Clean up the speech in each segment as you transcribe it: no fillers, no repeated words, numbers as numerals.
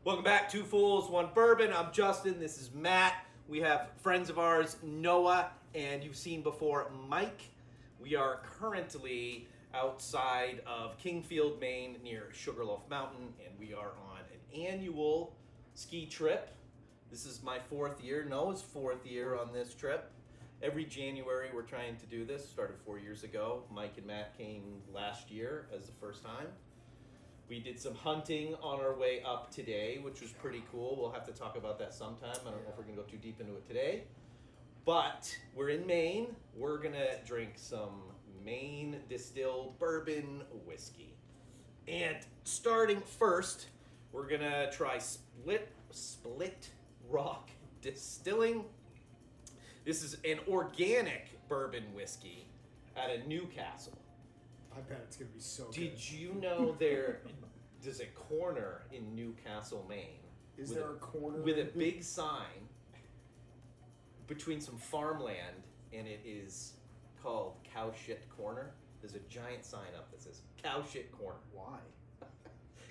Welcome back, Two Fools, One Bourbon. I'm Justin, this is Matt. We have friends of ours, Noah, and you've seen before, Mike. We are currently outside of Kingfield, Maine, near Sugarloaf Mountain, and we are on an annual ski trip. This is my fourth year, Noah's fourth year on this trip. Every January we're trying to do this, started 4 years ago. Mike and Matt came last year as the first time. We did some hunting on our way up today, which was pretty cool. We'll have to talk about that sometime. I don't know if we're going to go too deep into it today. But we're in Maine. We're going to drink some Maine Distilled Bourbon Whiskey. And starting first, we're going to try Split Rock Distilling. This is an organic bourbon whiskey out of Newcastle. I bet it's going to be so good. Did you know there's a corner in Newcastle, Maine? Is there a corner? With a big sign between some farmland, and it is called Cow Shit Corner. There's a giant sign up that says Cow Shit Corner. Why?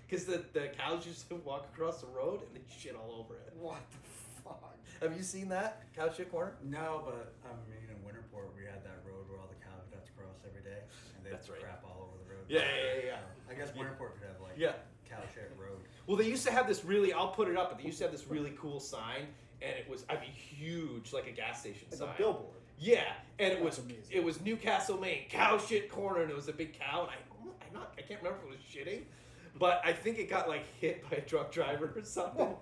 Because the cows used to walk across the road and they shit all over it. What the fuck? Have you seen that? Cow Shit Corner? No, but I mean, in Winterport, we had that road where all the cow vets cross every day, and they That's right. crap all over the road. Yeah. I guess Winterport could have like cow shit road. Well, they used to have this really, I'll put it up, but they used to have this really cool sign, and it was, huge, like a gas station Like sign. a billboard. Yeah, and That's amazing. it was Newcastle, Maine, Cow Shit Corner, and it was a big cow, and I can't remember if it was shitting, but I think it got like hit by a truck driver or something,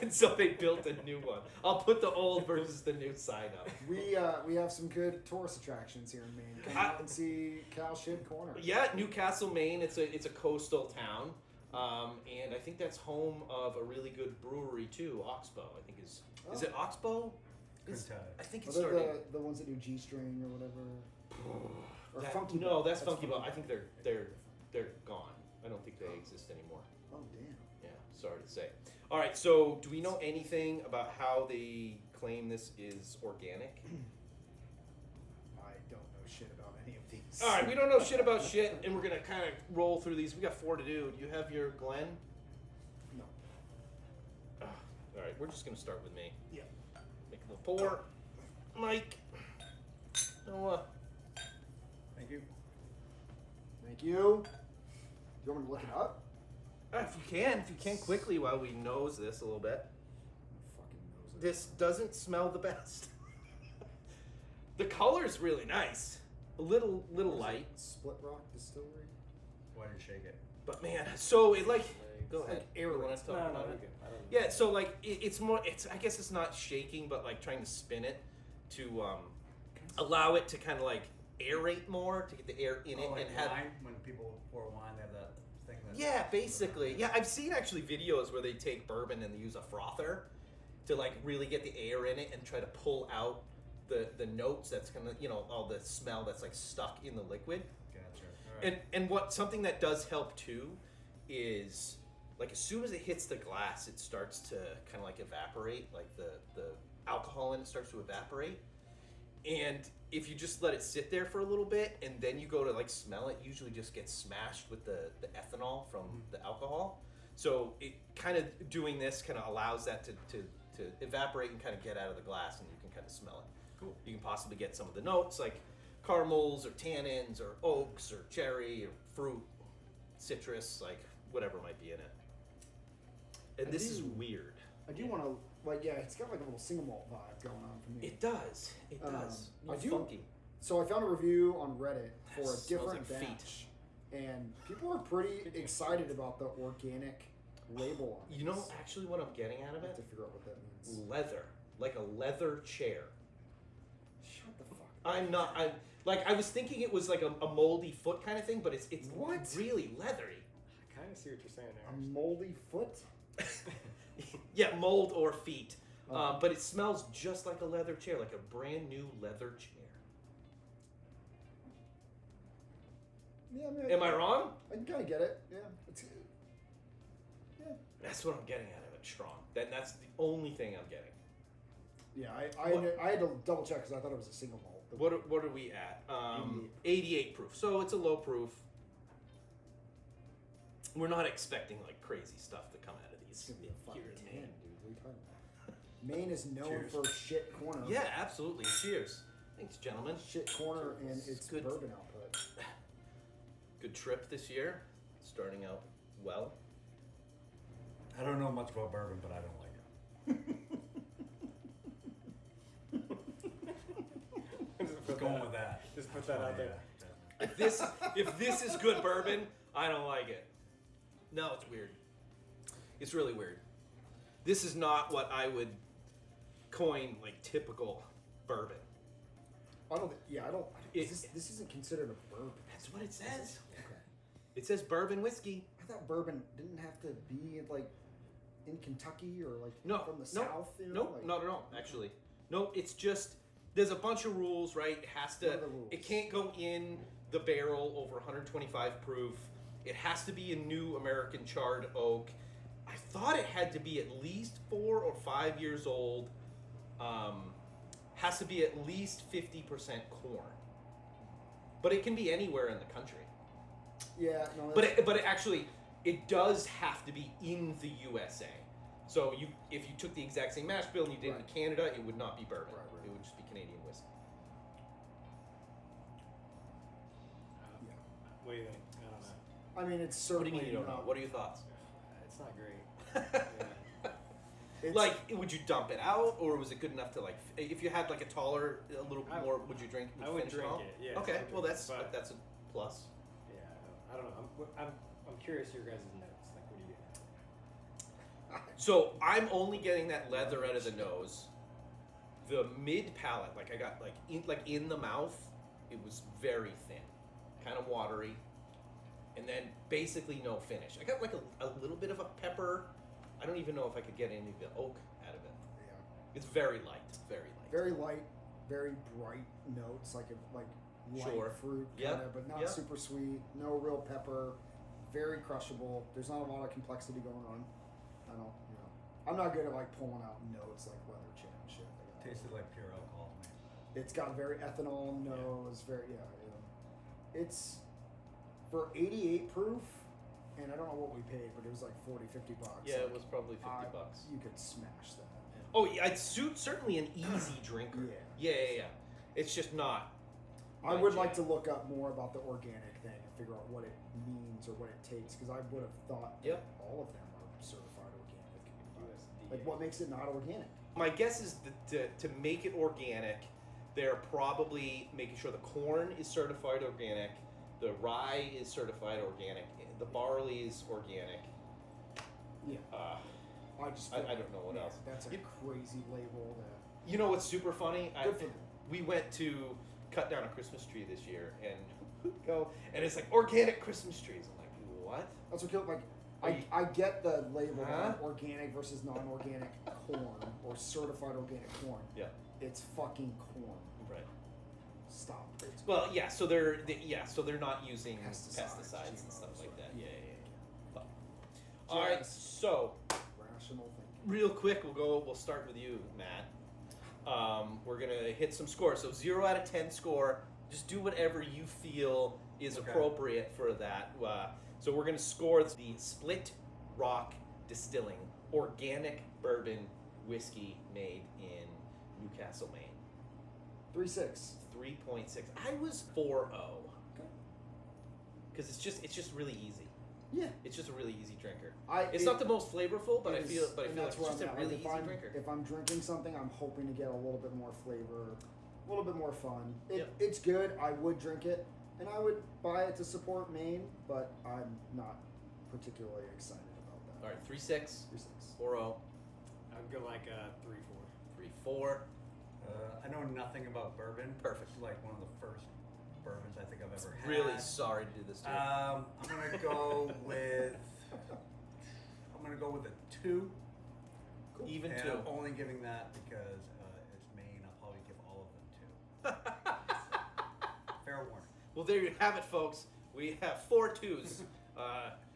and so they built a new one. I'll put the old versus the new sign up. We have some good tourist attractions here in Maine. Come out and see Cow Shit Corner. Yeah, Newcastle, Maine. It's a coastal town, and I think that's home of a really good brewery too. Oxbow, I think is it Oxbow? I think it's Are they starting. the ones that do G-string or whatever? Or Funky Bell. No, that's Funky Bell. I think they're gone. I don't think they exist anymore. Oh damn. Yeah, sorry to say. All right, so do we know anything about how they claim this is organic? I don't know shit about any of these. All right, we don't know shit about shit, and we're gonna kind of roll through these. We got 4 to do. Do you have your Glen? No. All right, we're just gonna start with me. Yeah. Make a little pour. Mike. Noah. Thank you. Thank you. Do you want me to look it up? If you can quickly while we nose this a little bit. Fucking knows it. This doesn't smell the best. The color's really nice. A little light. Split Rock Distillery. Why did you shake it? But man, so it like go Like ahead. air You wanna raid. talk No, about no, it? okay. I don't know. Yeah, so like it's more. It's I guess it's not shaking, but like trying to spin it to allow it to kind of like aerate more to get the air in it Like and have. wine, when people pour wine, they have that thing that. Yeah, basically. Yeah, I've seen actually videos where they take bourbon and they use a frother to like really get the air in it and try to pull out the notes that's gonna all the smell that's like stuck in the liquid. Gotcha. All right. And what something that does help too is like as soon as it hits the glass, it starts to kind of like evaporate, like the alcohol in it starts to evaporate. And if you just let it sit there for a little bit and then you go to like smell it, usually just gets smashed with the ethanol from the alcohol. So it kind of doing this kind of allows that to evaporate and kind of get out of the glass, and you can kind of smell it. Cool. You can possibly get some of the notes like caramels or tannins or oaks or cherry or fruit, citrus, like whatever might be in it. And this is weird. I do want to, it's got like a little single malt vibe going on for me. It does. It does. I do. Funky. So I found a review on Reddit for a Smells different like batch, and people are pretty excited about the organic label on it. You know, actually, what I'm getting out of I have it, to figure out what that means. leather, like a leather chair. Shut the fuck up. I was thinking it was like a moldy foot kind of thing, but it's What? really leathery. I kind of see what you're saying A there. moldy foot? Yeah, mold or feet. Oh. But it smells just like a leather chair, like a brand new leather chair. Yeah, I mean, Am I wrong? I can kind of get it. Yeah, yeah, That's what I'm getting out of it. Strong. That's the only thing I'm getting. yeah. I What? had to double check because I thought it was a single malt. What are we at? 88 proof. So it's a low proof. We're not expecting like crazy stuff to come out of these. it's gonna be a fucking here in 10, Maine. dude. What are you talking about? Maine is known Cheers. for shit corner. Yeah, absolutely. Cheers. Thanks, gentlemen. Shit corner and its Good. bourbon output. Good trip this year. Starting out well. I don't know much about bourbon, but I don't like it. Just going with that. Just put that out there. If this is good bourbon, I don't like it. No, it's weird. It's really weird. This is not what I would coin like typical bourbon. I don't. Yeah, I don't. It- This isn't considered a bourbon. That's what it says. Okay. It says bourbon whiskey. I thought bourbon didn't have to be like in Kentucky or like No, from the no, South. You know? no, like, not at all. Actually, no. It's just there's a bunch of rules, right? It has to. What are the rules? It can't go in the barrel over 125 proof. It has to be a new American charred oak. I thought it had to be at least 4 or 5 years old. Has to be at least 50% corn. But it can be anywhere in the country. Yeah, no. But it actually it does have to be in the USA. So if you took the exact same mash bill and you did it Right. in Canada, it would not be bourbon. Right. It would just be Canadian whiskey. Yeah. What do you think? I don't know. I mean, it's What do certainly you mean you don't know? not. What are your thoughts? It's not great. Yeah. It's, Like, would you dump it out, or was it good enough to like? If you had like a taller, a little I- more, would you drink? I would finish drink all? it, yeah, I Okay, would well drink it, but- that's a plus. Yeah, I don't know. I'm curious your guys' notes. Like, what do you get? So I'm only getting that leather out of the nose. The mid palate, like I got in the mouth, it was very thin, kind of watery, and then basically no finish. I got like a little bit of a pepper. I don't even know if I could get any of the oak out of it. yeah. It's very light, very light. Very light, very bright notes, like light Sure. fruit, Yeah, kind of, but not yeah. super sweet. No real pepper. Very crushable. There's not a lot of complexity going on. I don't, I'm not good at like pulling out notes like leather chin and shit. Tasted like pure alcohol to me. It's got a very ethanol nose. Very It's for 88 proof, and I don't know what we paid, but it was like 40, 50 bucks. Yeah, it Like, was probably 50 I- bucks. You could smash that. Oh, yeah, it's certainly an easy drinker. Yeah. It's just not. I my would like to jam. look up more about the organic thing and figure out what it means or what it takes, because I would have thought Yep. that all of them are certified organic. USDA. Like, what makes it not organic? My guess is that to make it organic, they're probably making sure the corn is certified organic, the rye is certified organic, the barley is organic. Yeah. I just. I don't know what man, else. That's a You- crazy label. That You know what's super funny? Good for them. We went to cut down a Christmas tree this year, and it's like organic Christmas trees. I'm like, what? That's what killed. Like, Are you- I get the label Huh? on organic versus non-organic corn or certified organic corn. Yeah, It's fucking corn. right. Stop. It's Well, yeah. So they're not using Pesticides, pesticides and GMOs, stuff like that. yeah. Yeah. All right. Just So rational thinking. real quick, we'll start with you, Matt. We're gonna hit some scores. So 0 out of 10 score. Just do whatever you feel is Okay. appropriate for that. So we're gonna score the Split Rock Distilling organic bourbon whiskey made in Newcastle, Maine. 3.6. 3.6. I was 4.0 Okay. because it's just really easy. Yeah. It's just a really easy drinker. It- It's not the most flavorful, but I It is, feel like and it's that's where just I'm a at. really Like, easy drinker. if I'm drinking something, I'm hoping to get a little bit more flavor, a little bit more fun. Yep. It's good. I would drink it, and I would buy it to support Maine, but I'm not particularly excited about that. All right, 3.6, 3.6. 4.0, I'd go like a 3-4. 3.4. I know nothing about bourbon. Perfect. It's like one of the first bourbons I think I've ever had. Really sorry to do this to you. I'm gonna go with. I'm gonna go with a 2. Even and 2. I'm only giving that because it's Maine. I'll probably give all of them 2. Fair warning. Well, there you have it, folks. We have 4 2s.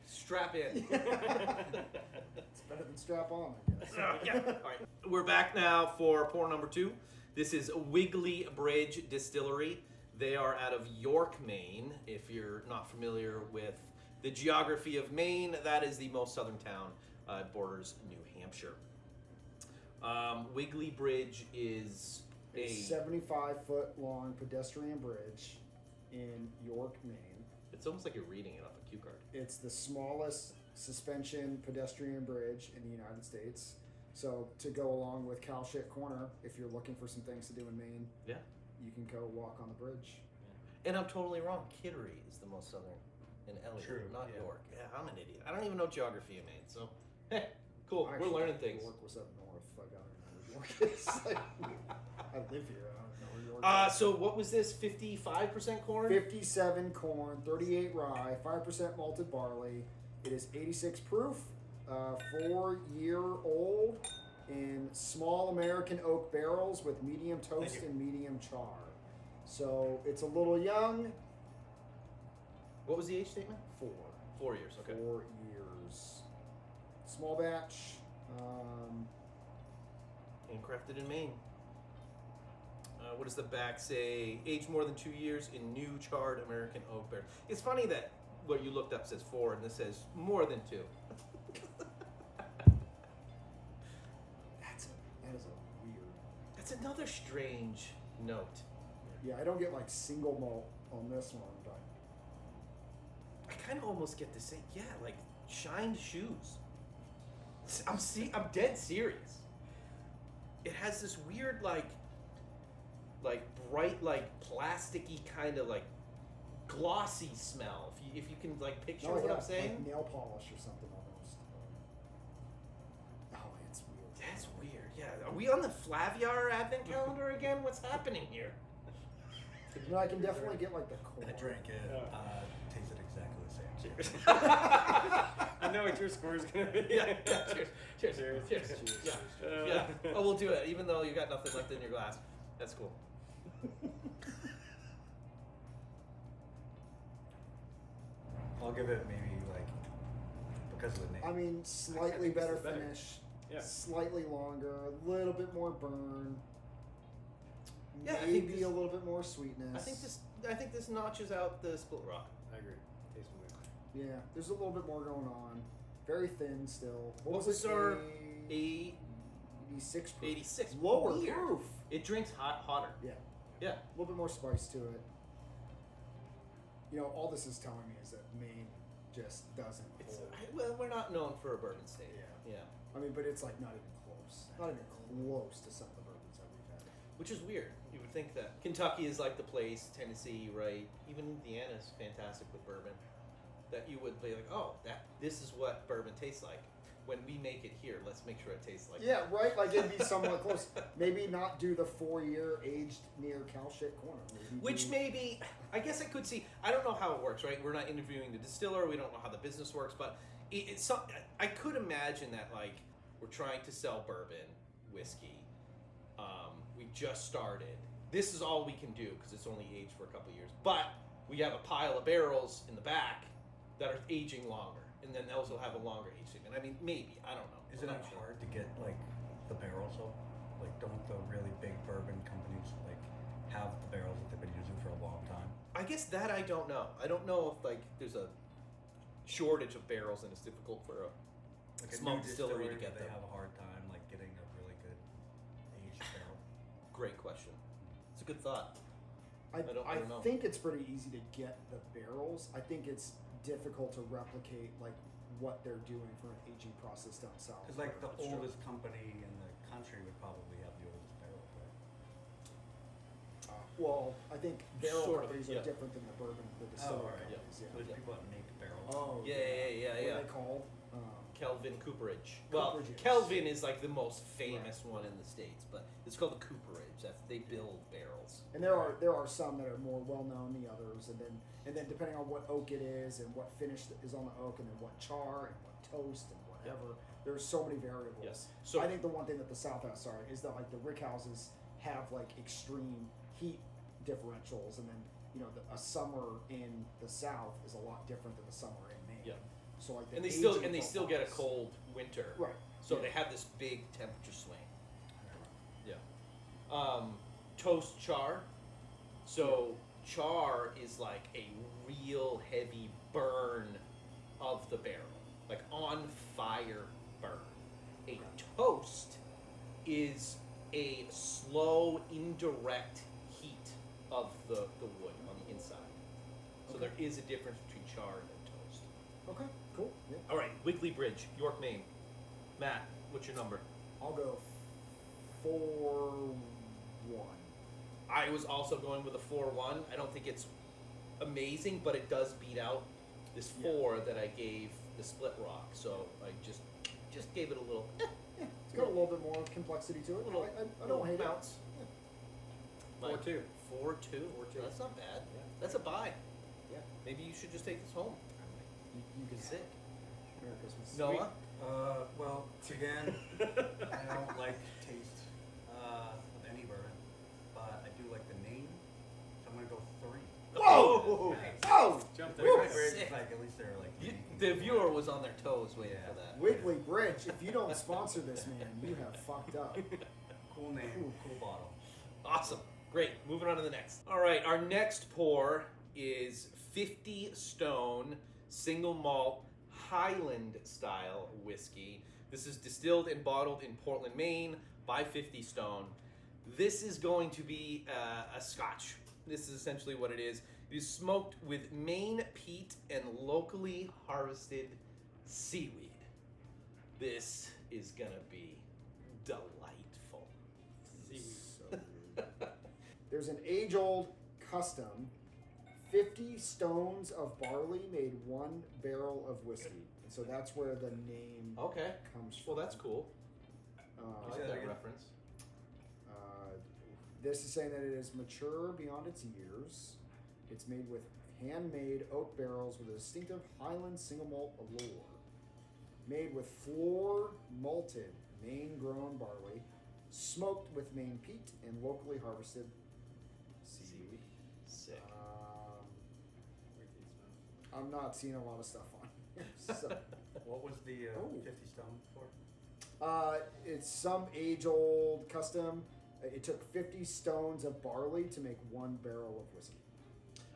Strap in. It's better than strap on, I guess. Yeah. All right. We're back now for pour number 2. This is Wiggly Bridge Distillery. They are out of York, Maine. If you're not familiar with the geography of Maine, that is the most southern town It borders New Hampshire. Wiggly Bridge is A 75-foot long pedestrian bridge in York, Maine. It's almost like you're reading it off a cue card. It's the smallest suspension pedestrian bridge in the United States. So to go along with Cowshit Corner, if you're looking for some things to do in Maine, Yeah. you can go walk on the bridge. And I'm totally wrong. Kittery is the most southern in Elliott, True, not yeah. York. Yeah, I'm an idiot. I don't even know geography in Maine, so hey, cool. Actually, We're learning things. York was up north. I don't know where York is. I live here. I don't know where York is. So what was this? 55% corn? 57 corn, 38 rye, 5% malted barley. It is 86 proof, 4-year-old, in small American oak barrels with medium toast Thank you. and medium char. So it's a little young. What was the age statement? 4. 4 years. Okay. 4 years. Small batch. Handcrafted in Maine. What does the back say? Aged more than 2 years in new charred American oak barrels. It's funny that what you looked up says 4 and this says more than 2. That is a weird. That's another strange note. Yeah, I don't get like single malt on this one, but I kind of almost get to say, yeah, like shined shoes. I'm dead serious. It has this weird like bright like plasticky kind of like glossy smell. If you can like picture no, what yeah, I'm saying. like nail polish or something almost. Oh, it's weird. That's weird. Yeah, are we on the Flaviar Advent calendar again? What's happening here? No, I can definitely get like the corn. I drank it. Yeah. Tasted exactly the same. Cheers. I know what your score is gonna be. Yeah. Cheers. Cheers. Cheers. Cheers. Cheers. Yeah. Yeah. Oh, we'll do it, even though you got nothing left in your glass. That's cool. I'll give it maybe like because of the name. I mean, slightly think this better is better. finish, Yeah. slightly longer, a little bit more burn. Yeah, I think maybe this- a little bit more sweetness. I think this notches out the Split Rock. I agree. Tastes weird. Yeah, there's a little bit more going on. Very thin still. What was our 86 proof? 86. Lower Weird. proof. It drinks hotter. Yeah, Yeah. a little bit more spice to it. You know, all this is telling me is that Maine just doesn't hold. Well, we're not known for a bourbon state. Yeah. Yeah. I mean, but it's like not even close. Not even close to some of the bourbons that we've had. Which is weird. You would think that Kentucky is like the place, Tennessee, right? Even Indiana is fantastic with bourbon. That you would be like, oh, this is what bourbon tastes like. When we make it here, let's make sure it tastes like Yeah, right. Like it'd be somewhat close. Maybe not do the 4-year aged near Cowshit Corner. Maybe Which do- maybe, I guess I could see. I don't know how it works, right? We're not interviewing the distiller. We don't know how the business works, but it's some, I could imagine that like we're trying to sell bourbon whiskey. We just started. This is all we can do because it's only aged for a couple of years. But we have a pile of barrels in the back that are aging longer, and then those will have a longer aging. And I mean, maybe I don't know. Isn't I'm it not sure. hard to get like the barrels though? Like, don't the really big bourbon companies like have the barrels that they've been using for a long time? I guess that I don't know. I don't know if like there's a shortage of barrels and it's difficult for a Like small new distillery to distillery, get they them. have a hard time like getting a really good aged barrel. Great question. It's a good thought. I don't know. think it's pretty easy to get the barrels. I think it's difficult to replicate like what they're doing for an aging process down south. Because like the That's true. oldest company in the country would probably have the oldest barrels, right? Well, I think barrel Sort of, companies yeah. are different than the bourbon, the distillery alright, yeah. companies. So Yeah. there's people that make barrels. Oh, Yeah. What Yeah. are they called? Kelvin Cooperage. Well, Cooperages. Kelvin is like the most famous one in the States, but it's called the Cooperage. They build barrels. And there are some that are more well known than the others, and then depending on what oak it is and what finish is on the oak, and then what char and what toast and whatever, there's so many variables. Yes. So I think the one thing that the South has, is that like the rick houses have like extreme heat differentials, and then a summer in the South is a lot different than the summer in Maine. Yeah. So like the and they aging still get a profiles- cold winter. Right. So Yeah. they have this big temperature swing. Yeah. Toast char. So char is like a real heavy burn of the barrel, like on fire burn. A toast is a slow, indirect heat of the wood on the inside. So Okay. there is a difference between charred and toast. Okay, cool. Yeah. All right, Wiggly Bridge, York, Maine. Matt, what's your number? I'll go 4-1. I was also going with a 4-1. I don't think it's amazing, but it does beat out this 4 that I gave the Split Rock. So I just gave it a little. It's got a little bit more complexity to it. Little- I don't hate bounce. it. 4-2. 4-2. 4-2. That's not bad. Yeah. That's a buy. Yeah. Maybe you should just take this home. You can Sick. Merry Christmas. Noah? Well, again, I don't like taste of any bourbon, but I do like the name, so I'm gonna go 3. Whoa! Nice. Oh! Jump The there. Wiggly Bridge Sick. is like, at least they're like. You, unique and the cool. viewer was on their toes waiting Yeah. for that. Wiggly Bridge, if you don't sponsor this, man, you have fucked up. Cool name, cool bottle. Awesome. Great. Moving on to the next. All right. Our next pour is 50 Stone Single Malt Highland style whiskey. This is distilled and bottled in Portland, Maine by 50 Stone. This is going to be a scotch. This is essentially what it is. It is smoked with Maine peat and locally harvested seaweed. This is going to be delightful. So weird. There's an age-old custom. 50 stones of barley made 1 barrel of whiskey. And so that's where the name Okay. comes from. Well, that's cool. I Uh, like that that again? reference. this is saying that it is mature beyond its years. It's made with handmade oak barrels with a distinctive Highland single malt allure. Made with floor malted Maine grown barley, smoked with Maine peat and locally harvested seaweed. Sick. I'm not seeing a lot of stuff on here. So, What was the Oh. 50 stone for? it's some age-old custom. It took 50 stones of barley to make 1 barrel of whiskey.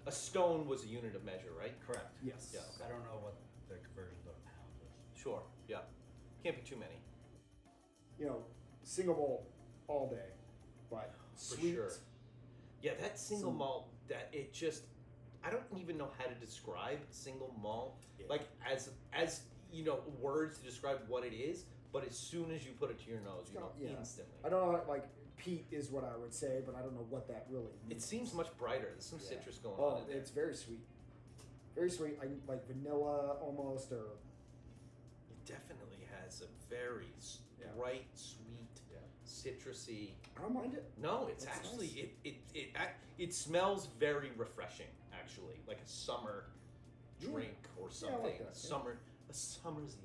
A stone was a unit of measure, right? Correct. Yes. Yeah. I don't know what the conversion of pound is. Sure. Yeah. Can't be too many. You know, single malt all day, but For sweet. sure. Yeah, that single Some- malt, that it just, I don't even know how to describe single malt, Yeah. like as you know, words to describe what it is. But as soon as you put it to your nose, you know Yeah. instantly. I don't know, like peat is what I would say, but I don't know what that really It means. seems much brighter. There's some Yeah. citrus going Oh, on in there. it's very sweet. Very sweet, like vanilla almost, or It definitely has a very Yeah. bright, sweet, Yeah. citrusy. I don't mind it. No, it's That's actually nice. it smells very refreshing. Actually, like a summer drink or Yeah, I something. like that, yeah. A summer's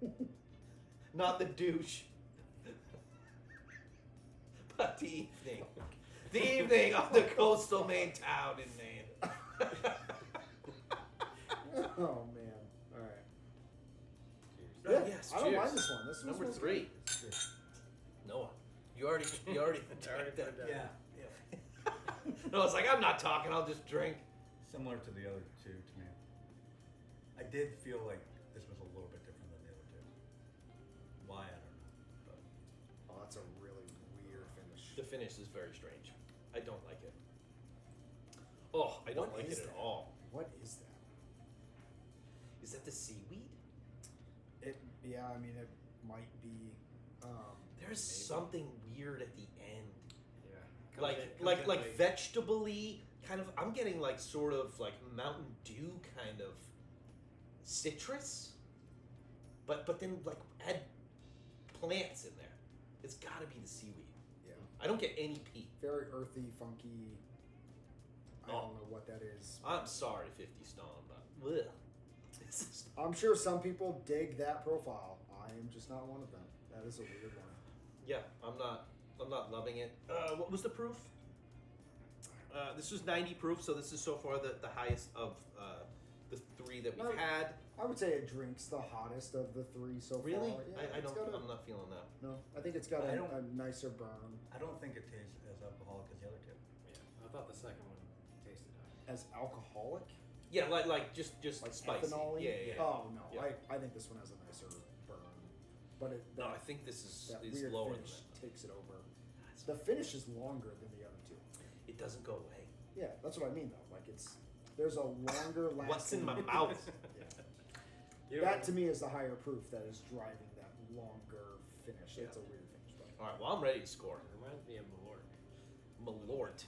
eve. Not the douche, but the evening. The evening of the coastal Maine town in Maine. Oh man! All right. Oh, Yeah, yes, I don't mind cheers. this one. This Number one's 3. good. Noah, you already drank that. put it Yeah. No, it's like I'm not talking. I'll just drink. Similar to the other two to me. I did feel like this was a little bit different than the other two. Why, I don't know. Oh, that's a really weird finish. The finish is very strange. I don't like it. Oh, I don't What like is it at that? all. What is that? Is that the seaweed? Yeah, I mean, it might be. There's maybe. something weird at the end. Yeah. Like vegetably kind of. I'm getting like sort of like Mountain Dew kind of citrus, but then like add plants in there. It's got to be the seaweed. Yeah, I don't get any peat. very earthy, funky. I Oh. don't know what that is. I'm sorry, 50 Stone, but ugh. This is- I'm sure some people dig that profile. I am just not one of them. That is a weird one. yeah, I'm not loving it. What was the proof? This was 90 proof, so this is so far the highest of the 3 that we've No. had. I would say it drinks the hottest of the 3 so Really? far. Yeah, I it's don't. got a- I'm not feeling that. No, I think it's got I a don't- nicer burn. I don't think it tastes as alcoholic as the other two. Yeah. I thought the second one tasted high. As alcoholic, Yeah, like just like spicy. ethanol. Yeah. Oh no, Yeah. I think this one has a nicer burn. but No, I think this is weird lower than finish that. takes it over. The finish is longer than the other two. It doesn't go away. Yeah, that's what I mean though. Like there's a longer lasting. What's in my mouth? Yeah. That to me is the higher proof that is driving that longer finish. It's a weird finish. But. All right, well, I'm ready to score. It reminds me of Malort.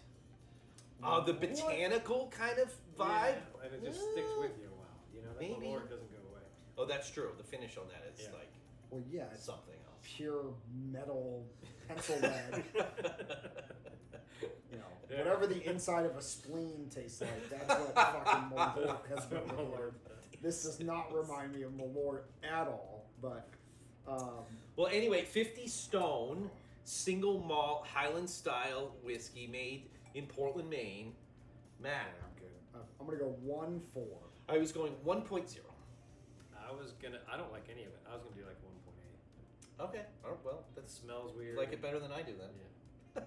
Malort. The botanical kind of vibe? Yeah, and it just sticks with you a while. You know, that Maybe. Malort doesn't go away. Oh, that's true. The finish on that is like Well, yeah, it's something else. pure metal pencil lead. Whatever the inside of a spleen tastes like, that's what fucking Malort has been Malort. This does not remind me of Malort at all, but... well, anyway, 50 Stone, single malt, Highland style whiskey made in Portland, Maine. Matt. Yeah, I'm good. I'm going to go 1-4. I was going 1.0. I don't like any of it. I was gonna do like 1.8. Okay. Oh, well, It that smells weird. like it better than I do then. Yeah.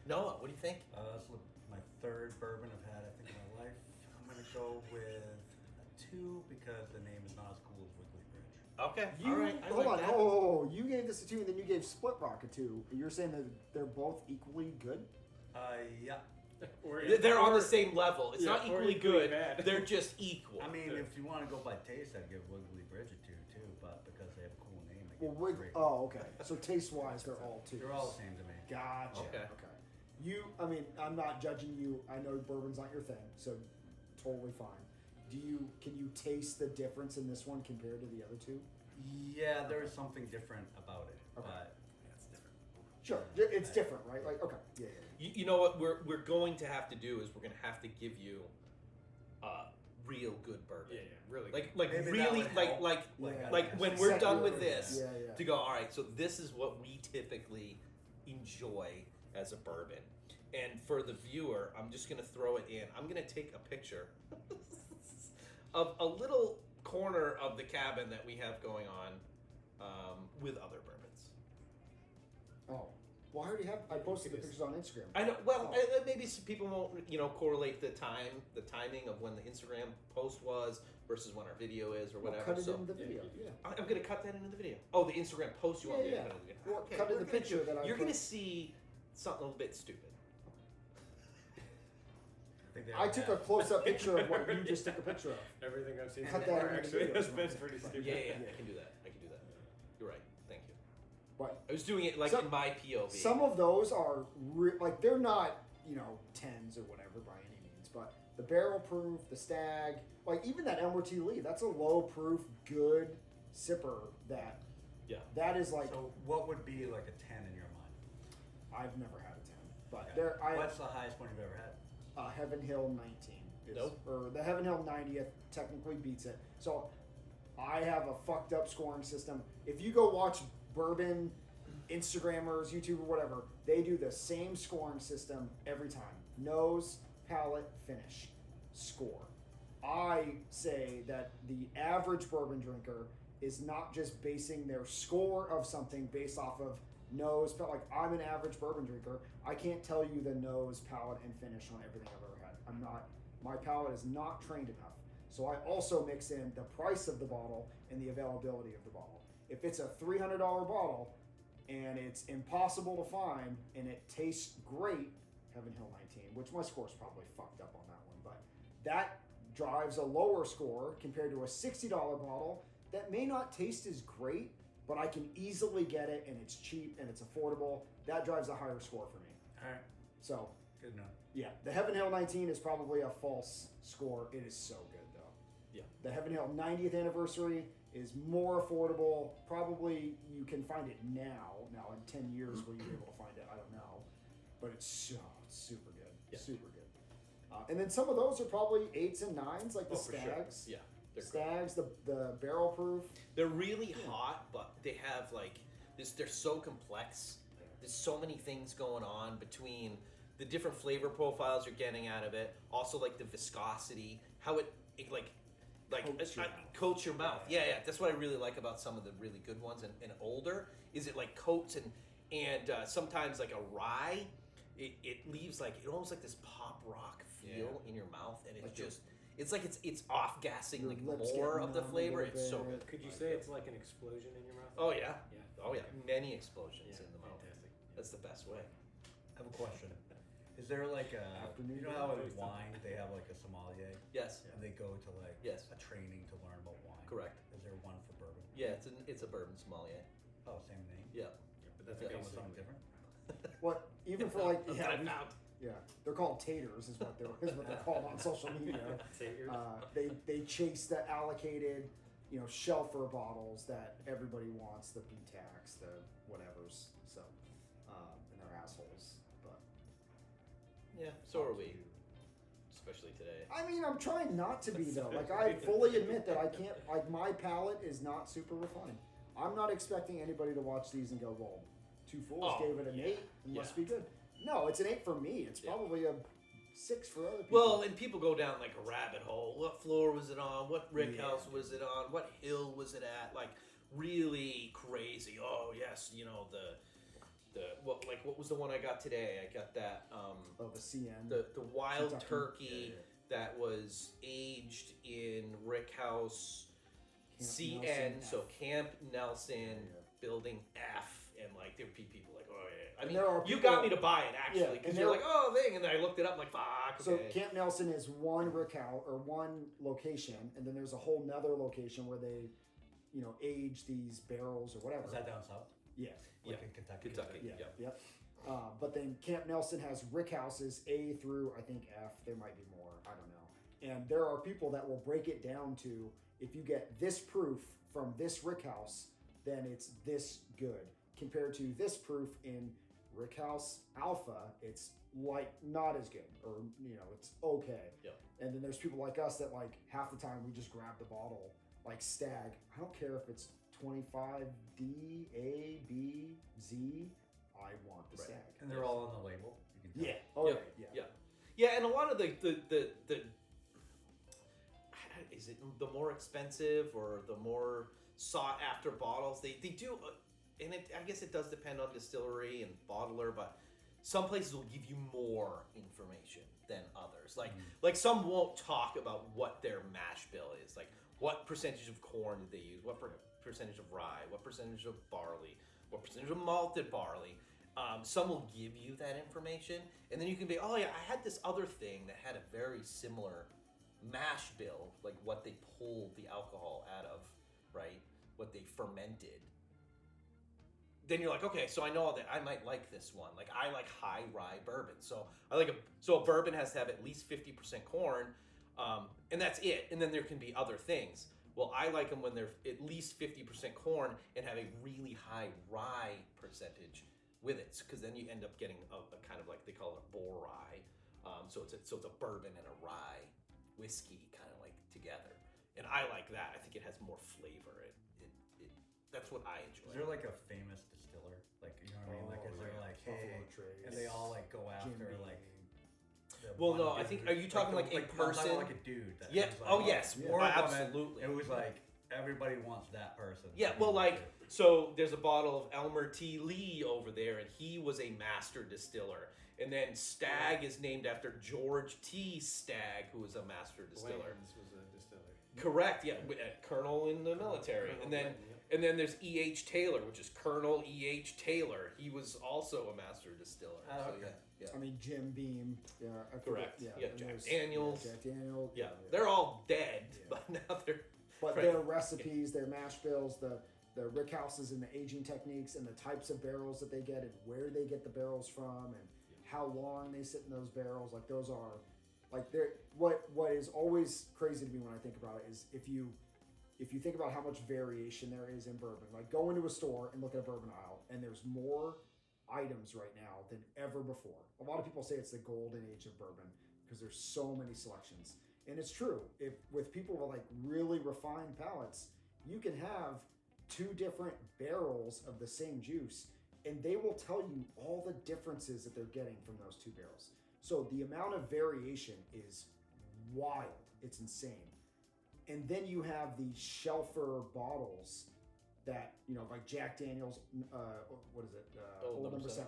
Noah, what do you think? This is my third bourbon I've had, I think, in my life. I'm going to go with a 2 because the name is not as cool as Wiggly Bridge. Okay. You, all right. I hold like on. that. Oh, you gave this a 2 and then you gave Split Rock a 2. You're saying that they're both equally good? Yeah. They're on the same level. It's Yeah, not or equally equally good. bad. They're just equal. I mean, if you want to go by taste, I'd give Wiggly Bridge a 2 too, but because they have a cool name, I give Well, it a 3. oh, okay. So taste-wise, they're all 2s. They're all the same to me. Gotcha. Okay. I mean, I'm not judging you. I know bourbon's not your thing, so totally fine. Can you taste the difference in this one compared to the other 2? Yeah, there is something different about it, Okay. but it's different. Sure, it's different, right? Like, okay, yeah. You know what we're going to have to do is we're going to have to give you real good bourbon. Yeah, really. Like Maybe that really would help. like Yeah. when we're done with Exactly. this Yeah. to go, all right, so this is what we typically enjoy as a bourbon. And for the viewer, I'm just going to throw it in. I'm going to take a picture of a little corner of the cabin that we have going on with other bourbons. Oh, well, I posted the pictures on Instagram. I know. Well, maybe some people won't, correlate the timing of when the Instagram post was versus when our video is or whatever. Cut it so in the video. Yeah. I'm gonna cut that into the video. Oh, the Instagram post you want me to Yeah. cut in the video? Well, Okay, cut in we're the gonna picture that I You're put- gonna see something a little bit stupid. I took a close-up picture of what you just took a picture of. Everything I've seen Cut so that far in the actually video. has been pretty stupid. Yeah, I can do that. You're right. Thank you. But I was doing it like Some- in my POV. some of those are like they're not 10s or whatever by any means, but the barrel proof, the stag, like even that Elmer T. Lee, that's a low proof, good sipper. That is like So what would be like a 10 in your mind? I've never had a 10, but Okay. What's the highest one you've ever had? Heaven Hill 19. Nope. Or the Heaven Hill 90th technically beats it. So I have a fucked up scoring system. If you go watch bourbon Instagrammers, YouTube or whatever, they do the same scoring system every time. Nose, palate, finish, score. I say that the average bourbon drinker is not just basing their score of something based off of nose, but like I'm an average bourbon drinker. I can't tell you the nose, palate, and finish on everything I've ever had. My palate is not trained enough. So I also mix in the price of the bottle and the availability of the bottle. If it's a $300 bottle and it's impossible to find and it tastes great, Heaven Hill 19, which my score's probably fucked up on that one, but that drives a lower score compared to a $60 bottle that may not taste as great, but I can easily get it and it's cheap and it's affordable. That drives a higher score for me. All right. So, Good enough. yeah, the Heaven Hill 19 is probably a false score. It is so good though. Yeah. The Heaven Hill 90th anniversary is more affordable. Probably you can find it now. Now in 10 years will you be able to find it? I don't know. But it's super good. Yeah. Super good. And then some of those are probably 8s and 9s, like the for sure. Stags. Yeah. They're great. Stags, the barrel proof. They're really hot, but they have like this. They're so complex. There's so many things going on between the different flavor profiles you're getting out of it. Also, like the viscosity, how it coats your mouth. Yeah. That's what I really like about some of the really good ones and older. Is it like coats and sometimes like a rye. It leaves like almost like this pop rock feel in your mouth, and it's Like just. It's like it's off gassing Your like lips more get of the numb a flavor. little It's so bit. good. Could you say it's like an explosion in your mouth? Oh yeah. Yeah. Oh yeah. Many explosions Yeah, in the mouth. fantastic. That's the best way. I have a question. Is there like a, Afternoon you know how in taste. wine they have like a sommelier Yes. and they go to like Yes. a training to learn about wine? Correct. Is there one for bourbon? Yeah, it's a bourbon sommelier. Oh, same name. Yeah. Yeah, but that's Yeah. okay. Come with something different. What even for like That's what I we- found. yeah, they're called taters is what they're called on social media. They chase the allocated, shelfer bottles that everybody wants, the B-Tax, the whatevers. So, and they're assholes. But Yeah. So are we. Especially today. I mean, I'm trying not to be though. Like I fully admit that I can't. Like my palate is not super refined. I'm not expecting anybody to watch these and go, "Well, Two Fools Oh, gave it an yeah, 8. It must yeah. be good." No, it's an 8 for me. It's Yeah. probably a 6 for other people. Well, and people go down like a rabbit hole. What floor was it on? What rick Yeah. house was it on? What hill was it at? Like really crazy. Oh yes, the what was the one I got today? I got that of a CN. the wild Kentucky. turkey Yeah. that was aged in rick house Camp CN, Nelson so F. Camp Nelson, Yeah. building F, and like there would be people like, oh yeah. I And mean, there are you people- got me to buy it actually Yeah, because and you're there- like, oh thing, and then I looked it up, I'm like, fuck. So Okay. Camp Nelson is one rick house or one location, and then there's a whole nother location where they, age these barrels or whatever. Is that down south? Yeah. Yeah. Like in Kentucky. Kentucky. Yeah. Yeah. Yep. But then Camp Nelson has rick houses A through I think F. There might be more. I don't know. And there are people that will break it down to if you get this proof from this rick house, then it's this good. Compared to this proof in rick house Alpha, it's like not as good, or it's okay. Yep. And then there's people like us that like half the time we just grab the bottle like Stag. I don't care if it's 25D, A, B, Z. I want the Right. Stag. And they're all on the label. You can tell. Yeah. Oh Yeah. yeah. Yeah. Yeah, and a lot of the is it the more expensive or the more sought after bottles they do, and I guess it does depend on distillery and bottler, but some places will give you more information than others. Like some won't talk about what their mash bill is, like what percentage of corn did they use, what percentage of rye, what percentage of barley, what percentage of malted barley. Some will give you that information, and then you can be, oh yeah, I had this other thing that had a very similar mash bill, like what they pulled the alcohol out of, right? What they fermented. Then you're like, okay, so I know that I might like this one. Like I like high rye bourbon, so a bourbon has to have at least 50% corn, and that's it. And then there can be other things. Well, I like them when they're at least 50% corn and have a really high rye percentage with it, because then you end up getting a kind of like they call it a bore rye. So it's a bourbon and a rye whiskey kind of like together, and I like that. I think it has more flavor. That's what I enjoy. Is there like a famous distiller? Like, you know what I mean? Like, is there like, hey, Buffalo Trace, and they all like go after Jim like. Beam. the Well, one no, I dude think- who- are you talking like in no, I'm talking person? like a dude. That Yeah. was like, Oh yes. yeah. Oh, Or a woman. absolutely. It was like everybody wants that person. Yeah, well, like, so there's a bottle of Elmer T. Lee over there, and he was a master distiller. And then Stag is named after George T. Stagg, who was a master distiller. Bland's was a distiller. Correct, yeah, colonel in the military. Colonel And then Bland, yep. and then there's E.H. Taylor, which is Colonel E.H. Taylor. He was also a master distiller. Oh, So, okay. yeah. I mean Jim Beam. Yeah. I forget, Correct. Yeah, and Jack there's- Daniels. Yeah, Jack Daniels. Yeah, they're all dead, Yeah. but now they're But Right. their recipes, their mash bills, the rick houses and the aging techniques and the types of barrels that they get and where they get the barrels from and how long they sit in those barrels, like those are like they're what is always crazy to me when I think about it is if you think about how much variation there is in bourbon, like go into a store and look at a bourbon aisle and there's more items right now than ever before. A lot of people say it's the golden age of bourbon because there's so many selections. And it's true. If with people with like really refined palates, you can have 2 different barrels of the same juice, and they will tell you all the differences that they're getting from those 2 barrels. So the amount of variation is wild. It's insane. And then you have these shelfer bottles that, like Jack Daniels, what is it? Old Number 7.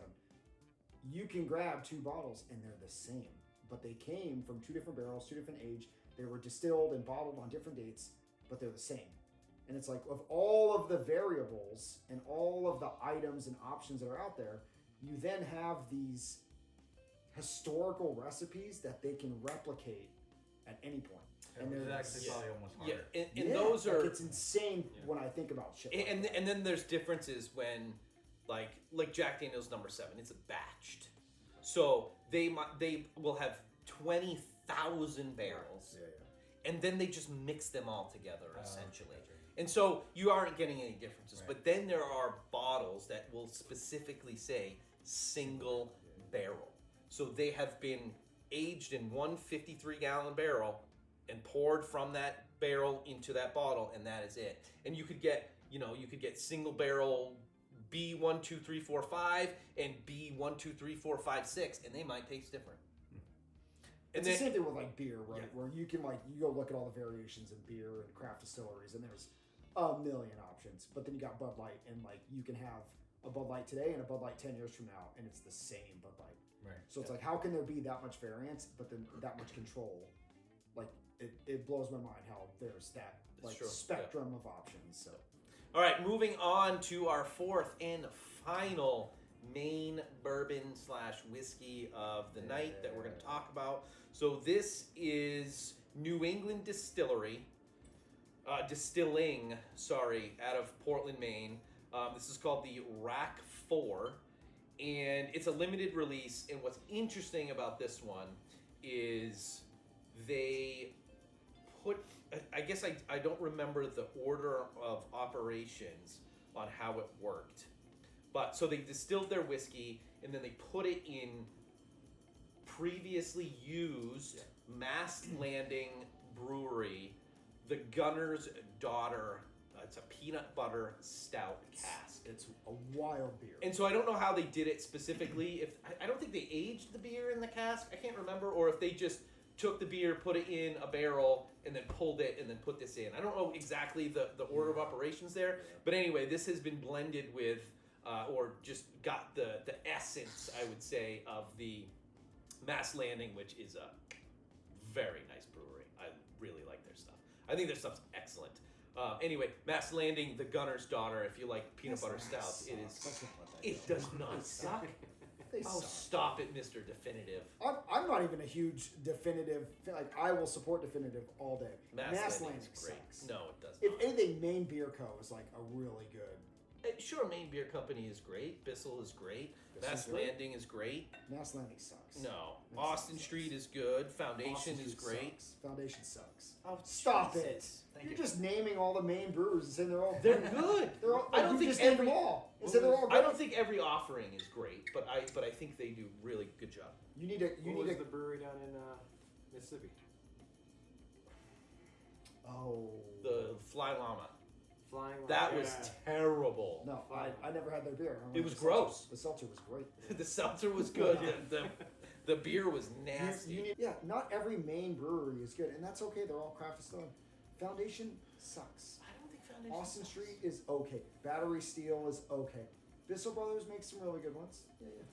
You can grab 2 bottles and they're the same. but they came from 2 different barrels, 2 different age. They were distilled and bottled on different dates, but they're the same. And it's like, of all of the variables and all of the items and options that are out there, you then have these historical recipes that they can replicate at any point. And It's they're actually probably almost Yeah, harder. and yeah, those like, are it's insane when I think about shit. Like that. and then there's differences when like Jack Daniel's number 7, it's a batched, so they will have 20,000 barrels, and then they just mix them all together essentially. Gotcha. And so you aren't getting any differences. Right. But then there are bottles that will specifically say single barrel. So they have been aged in one 53-gallon barrel and poured from that barrel into that bottle, and that is it. And you could get single barrel B1, 2, 3, 4, 5 and B1, 2, 3, 4, 5, 6, and they might taste different. It's the same thing with like beer, right? Yeah. Where you can you go look at all the variations in beer and craft distilleries, and there's a million options. But then you got Bud Light, and like you can have a Bud Light today and a Bud Light 10 years from now, and it's the same Bud Light. Right. So it's like, how can there be that much variance, but then that much control? Like it blows my mind how there's that It's true. spectrum of options. So All right, moving on to our 4th and final Maine bourbon / whiskey of the night that we're going to talk about. So this is New England Distilling, out of Portland, Maine. This is called the Rack 4, and it's a limited release. And what's interesting about this one is they put, I guess I don't remember the order of operations on how it worked. But so they distilled their whiskey and then they put it in previously used Mast Landing Brewery, the Gunner's Daughter. It's a peanut butter stout cask. it's a wild beer. And so I don't know how they did it specifically. If I don't think they aged the beer in the cask. I can't remember, or if they just took the beer, put it in a barrel, and then pulled it, and then put this in. I don't know exactly the order of operations there. But anyway, this has been blended with, or just got the essence, I would say, of the Mast Landing, which is a very nice brewery. I really like their stuff. I think their stuff's excellent. Anyway, Mast Landing, the Gunner's Daughter. If you like peanut butter stouts, it is. It does not suck. They Oh, suck. stop it, Mr. Definitive. I'm not even a huge definitive. Like I will support definitive all day. Mast Landing Landing's great. sucks. No, it does If not. anything, Maine Beer Co. is like a really good. Sure, Maine Beer Company is great. Bissell is great. Bissell's Mast great. Landing is great. Mast Landing sucks. No. That Austin sucks. Street is good. Foundation Austin is Street great. sucks. Foundation sucks. Oh, Stop Jesus. it! Thank You're you. just naming all the Maine brewers and saying they're all. They're good. They're all. I don't you think just named every. them all. And said they're all I great. don't think every offering is great, but I think they do really good job. You need to. You What need was to. the brewery down in Mississippi? Oh. The Fly Llama. Flying. That Llama. was terrible. No, I never had their beer. I don't It like was the seltzer. gross. The seltzer was great. The seltzer was good. The beer was nasty. You need, yeah, not every Maine brewery is good, and that's okay. They're all craft distilling. Foundation sucks. I don't think Foundation. Austin sucks. Street is okay. Battery Steel is okay. Bissell Brothers makes some really good ones. Yeah, yeah.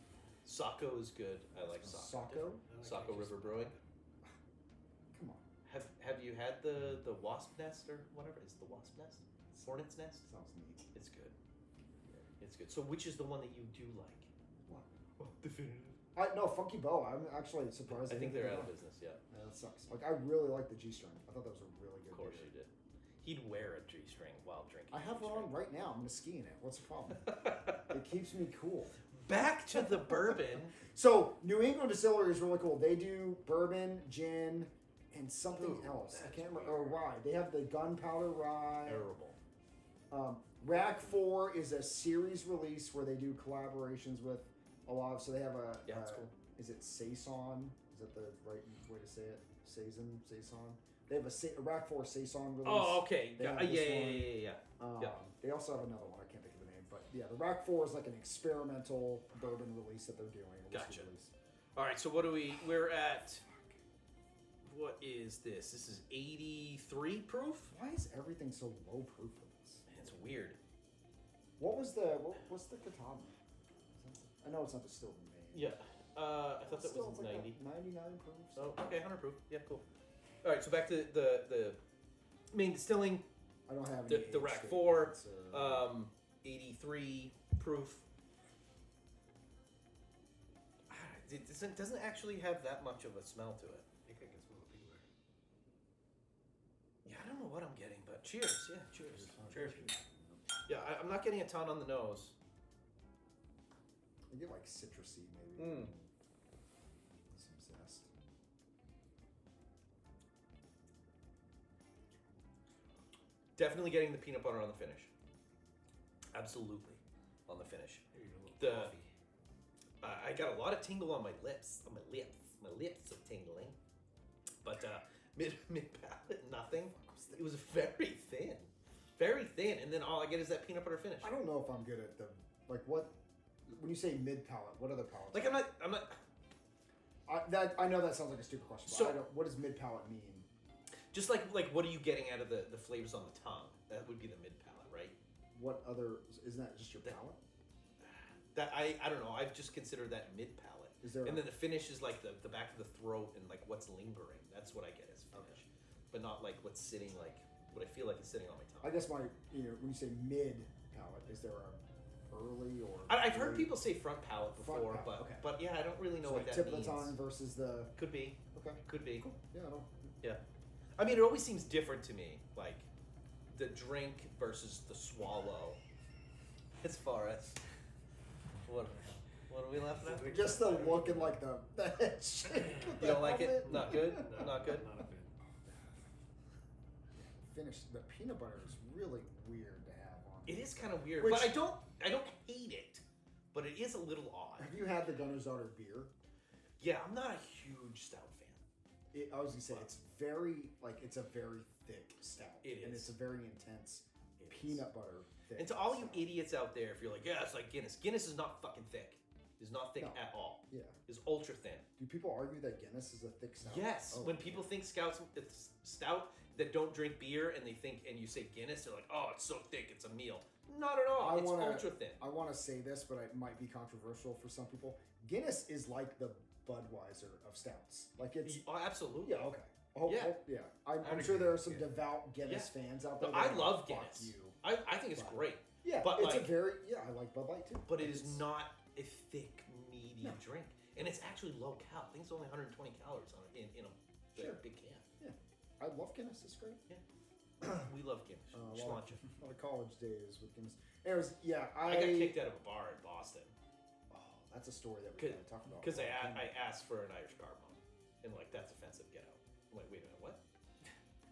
Sacco is good. I like Sacco. Sacco? Saco River Brewing. Come on. Have you had the Wasp Nest or whatever? Is it the Wasp Nest? Hornet's Nest? Sounds neat. It's good. It's good. So which is the one that you do like? What? Oh, Definitive. No, Funky Bow. I'm actually surprised. I think they're out of business. business. Yeah. Yeah, that sucks. Like I really like the G string. I thought that was a really good. Of course beer. you did. He'd wear a G-string while drinking. I have one on right now. I'm gonna ski in it. What's the problem? It keeps me cool. Back to the bourbon. So New England Distillery is really cool. They do bourbon, gin, and something Ooh, else. I that's can't remember. Or rye. They have the gunpowder rye. Terrible. Rack 4 is a series release where they do collaborations with a lot of. So they have a. Yeah, that's cool. Is it Saison? Is that the right way to say it? Saison. They have a Rack 4 Saison release. Oh, okay. They Yeah, have this yeah. one. Yeah. They also have another one. I can't think of the name, but yeah, the Rack 4 is like an experimental bourbon release that they're doing. A whiskey Gotcha. Release. All right. So what do we're at? What is this? This is 83 proof. Why is everything so low proof in this? It's weird. What's the katana? I know it's not distilled in Maine. Yeah. I thought that Still, was it's like 90. 99 proof. Oh, okay, 100 proof. Yeah, cool. All right, so back to the Maine Distilling, I don't have any the age Rack 4, statements, 83 proof. It doesn't actually have that much of a smell to it. I think I can smell the peanut. Yeah, I don't know what I'm getting, but cheers. Yeah, cheers. Cheers. Yeah, I'm not getting a ton on the nose. I get like citrusy maybe. Some zest. Definitely getting the peanut butter on the finish. Absolutely, on the finish. Here you go, The- coffee. I got a lot of tingle on my lips. My lips are tingling. But mid palate, nothing. It was very thin, and then all I get is that peanut butter finish. I don't know if I'm good at the like what when you say mid palate. What other palates? Like I'm not. I know that sounds like a stupid question. But So- I don't, what does mid palate mean? Just like what are you getting out of the flavors on the tongue? That would be the mid palate, right? What other isn't that just your palate? That I don't know. I've just considered that mid palate. Is there And a- then the finish is like the back of the throat and like what's lingering. That's what I get as finish, Okay. but not like what's sitting like what I feel like is sitting on my tongue. I guess my when you say mid palate, is there a early or? I've heard late- people say front palate Front before, palate, okay. but yeah, I don't really know so what like that tip means. of the tongue versus the. Could be, Okay. could be. Cool. Yeah, I know. Yeah, I mean, it always seems different to me, like the drink versus the swallow. As far as what are we laughing at? Just the look and like the head shake. with You the don't like it? helmet. Not good. Not good. Not a fan. Finish the peanut butter is really weird to have on. It is kind of weird, Which- but I don't hate it, but it is a little odd. Have you had the Gunner's Daughter beer? Yeah, I'm not a huge stout fan. I was gonna say it's very like it's a very thick stout. It and is. it's a very intense It is. peanut butter. Thick And to all you stout. idiots out there, if you're like, yeah, it's like Guinness. Guinness is not fucking thick. It's not thick No. at all. Yeah. It's ultra thin. Do people argue that Guinness is a thick stout? Yes. Oh, When people think it's stout that don't drink beer and they think and you say Guinness, they're like, oh, it's so thick, it's a meal. Not at all. It's ultra thin. I want to say this, but it might be controversial for some people. Guinness is like the Budweiser of stouts. Like it's Oh, absolutely. yeah okay. Oh, Yeah. yeah. I'm would sure agree, there are some yeah. devout Guinness Yeah. fans out No, there. I that love fuck Guinness. You. I think it's But- great. Yeah, But, it's like- a very I like Bud Light too. But it Like, is it's- not a thick, meaty No. drink. And it's actually low cal. I think it's only 120 calories on it in a Sure. big can. Yeah, I love Guinness. It's great. We love Guinness. A Just lot launch it. of- a lot of college days with Guinness. Anyways, yeah, I got kicked out of a bar in Boston Oh, that's a story that we gotta talk about. because I asked for an Irish carbone. And like, that's offensive. Get out. I'm like, wait a minute, what?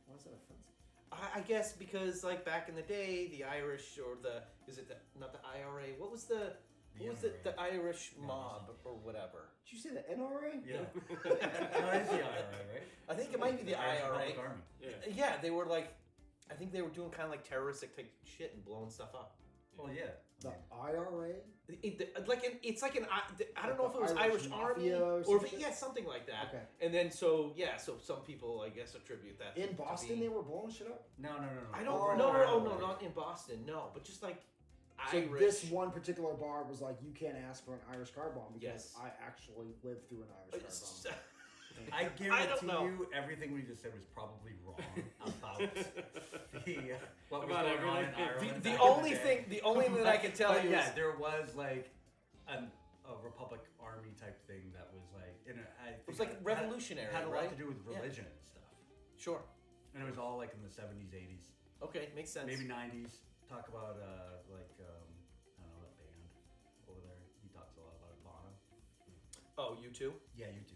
Why is that offensive? I guess because like back in the day, the Irish or not the IRA? What was the Irish mob or whatever? Did you say the NRA? Yeah. No, it's the IRA, right? I think it might be the Irish IRA. Republic Army. Yeah. Yeah, they were like, I think they were doing kind of like terroristic type shit and blowing stuff up. Well, yeah. The IRA? It's like I don't know if it was the Irish Irish Army Mafia or or some if shit? yeah, something like that. Okay. And then so some people I guess attribute that In to Boston, be- they were blowing shit up? No. I Oh, don't no, not in Boston, no, but just like So Irish. this one particular bar was like, you can't ask for an Irish car bomb because Yes. I actually lived through an Irish car It's- bomb. I don't guarantee know. you everything we just said was probably wrong about what was About going on in everything. Ireland. the back only in the thing day. the only thing that I can tell But you yeah, is there was like a Republic Army type thing that was like it was like revolutionary, had a lot right? to do with Yeah. religion and stuff, sure. and it was all like in the 70s, 80s, Okay, makes sense. maybe 90s. Talk about I don't know that band over there. He talks a lot about it. Bono. Oh, you too? Yeah, you do.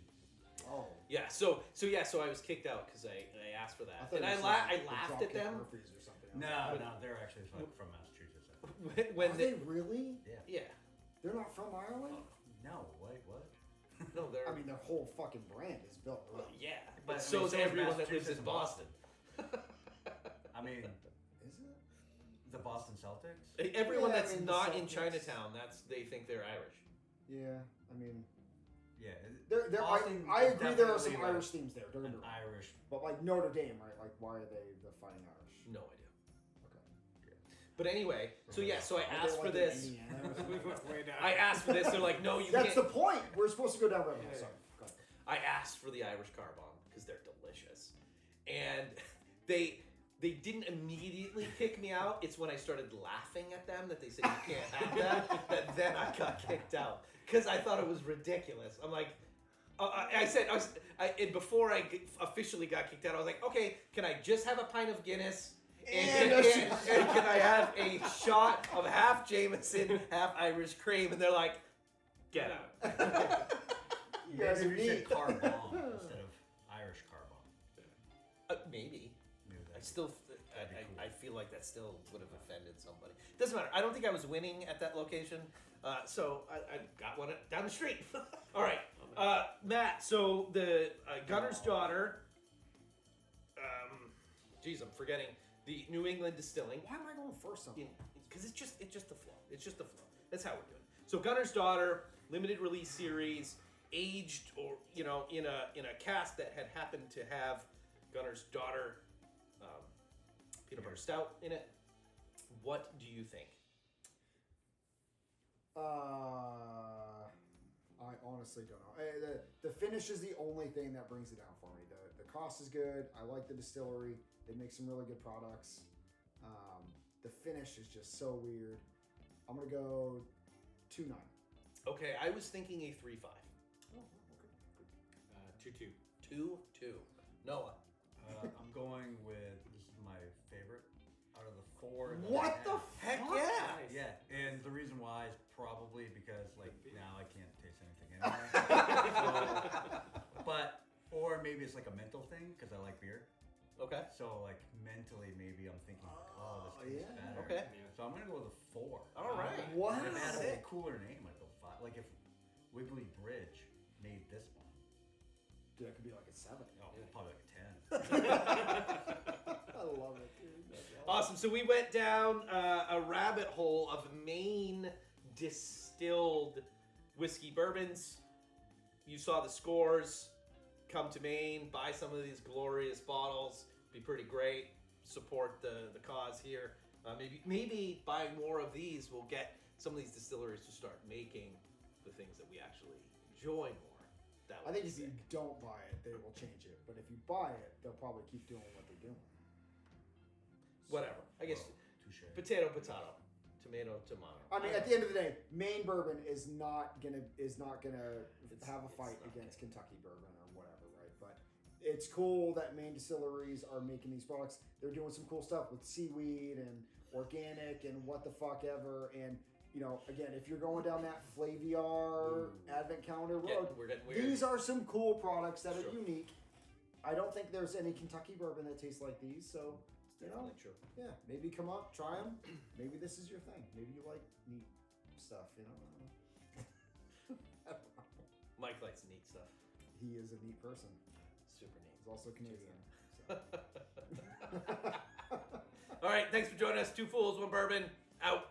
Oh. Yeah. So I was kicked out because I asked for that, thought and you I said the laughed at Dropkick them Murphys or something. No, they're actually from Massachusetts. when Are they they really? Yeah. yeah. They're not from Ireland? No, wait, what? No, they're. I mean, their whole fucking brand is built around. yeah, But, I so mean, is so is everyone that lives Massachusetts in and Boston. I mean, Is it? the Boston Celtics. Everyone Yeah, I that's mean, the not in Celtics. Chinatown, they think they're Irish. Yeah, I mean, Yeah, I is agree there are some definitely, Irish themes there. Don't get me an wrong. Irish. But like Notre Dame, right? Like, why are they the Fighting Irish? No idea. Okay. But anyway, so I Are they asked for like in this. Indiana? We went way down. I asked for this. They're like, no, you That's the can't. point. We're supposed to go down rabbit hole. Yeah. Sorry. Go ahead. I asked for the Irish car bomb because they're delicious, and they didn't immediately kick me out. It's when I started laughing at them that they said you can't have that then I got kicked out because I thought it was ridiculous. I'm like, and before I officially got kicked out, I was like, okay, can I just have a pint of Guinness? And can I have a shot of half Jameson, half Irish cream? And they're like, get out. You guys are Maybe you said neat. car bomb instead of Irish car bomb. Maybe. Maybe I that's still, that'd be cool. I feel like that still would have offended somebody. Doesn't matter. I don't think I was winning at that location, so I got one down the street. All right, Matt. So the Gunner's daughter. Geez, I'm forgetting the New England Distilling. Why am I going first on that? Because it's just the flow. It's just the flow. That's how we're doing. So Gunner's Daughter, limited release series, aged or in a cask that had happened to have Gunner's Daughter peanut butter stout in it. What do you think? I honestly don't know. The finish is the only thing that brings it down for me. The cost is good. I like the distillery. They make some really good products. The finish is just so weird. I'm gonna go 2.9. Okay, I was thinking a 3.5. Oh, okay. 2-2. 2-2. Noah. I'm going with, this is my favorite out of the four. that I What have. the Heck fuck? yeah! Nice. Yeah, and the reason why is probably because now I can't taste anything anymore. Or maybe it's like a mental thing because I like beer. Okay. So mentally maybe I'm thinking, oh, this tastes yeah. better. Okay. So I'm gonna go with a 4. All right. Wow. And if it had a Sick. cooler name, I'd go 5. Like if Wiggly Bridge made this one, Dude, that could be like a 7. probably like a 10. I love it, dude. That's Awesome. So we went down a rabbit hole of Maine distilled whiskey bourbons. You saw the scores. Come to Maine, buy some of these glorious bottles. Be pretty great. Support the cause here. Maybe buy more of these. We'll get some of these distilleries to start making the things that we actually enjoy more. That I would think be if you sick. don't buy it, they will change it. But if you buy it, they'll probably keep doing what they're doing. Whatever. I guess Touche. potato, tomato, tomato. I mean, at the end of the day, Maine bourbon is not gonna have a fight not against Kentucky bourbon or whatever, right? But it's cool that Maine distilleries are making these products. They're doing some cool stuff with seaweed and organic and what the fuck ever. And again, if you're going down that Flaviar Advent Calendar road, We're getting weird. these are some cool products that Sure. are unique. I don't think there's any Kentucky bourbon that tastes like these, so. Definitely true. Yeah, maybe come up, try them. Maybe this is your thing. Maybe you like neat stuff, I don't know. Mike likes neat stuff. He is a neat person. Super neat. He's also Canadian. So. All right, thanks for joining us. 2 Fools, 1 Bourbon. Out.